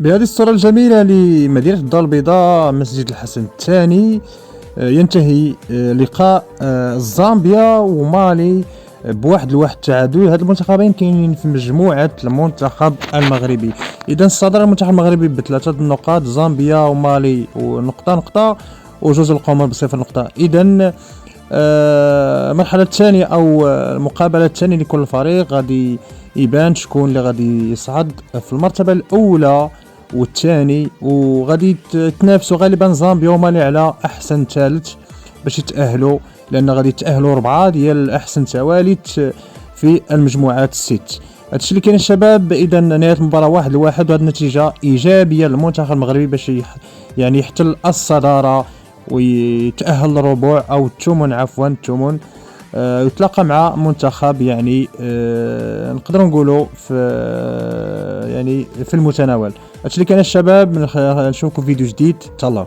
بهذه الصورة الجميلة لمدينة الدار البيضاء مسجد الحسن الثاني، ينتهي لقاء زامبيا ومالي بواحد الواحد التعادل. هاد المنتخبين كاينين في مجموعة المنتخب المغربي. إذا صدر المنتخب المغربي بثلاثة النقاط، زامبيا ومالي ونقطة نقطة، وجوج القمر بصفر نقطة. إذا المرحلة الثانية أو المقابلة الثانية لكل فريق غادي يبان شكون اللي غادي يصعد في المرتبة الأولى والثاني، وغادي يتنافسوا غالبا زامبيا ومالي على أحسن ثالث باش يتأهلوا، لأن غادي يتأهلوا 4 ديال أحسن ثوالث في المجموعات الست. هادشي اللي كاين الشباب. إذا نهاية المباراة 1-1، وهذه النتيجة إيجابية للمنتخب المغربي باش يعني يحتل الصدارة ويتأهل للربع أو الثمن، عفوا الثمن، يتلاقى مع منتخب يعني نقدر نقولوا في يعني في المتناول. هادشي اللي كان الشباب. نشوفكم في فيديو جديد. تهلاو.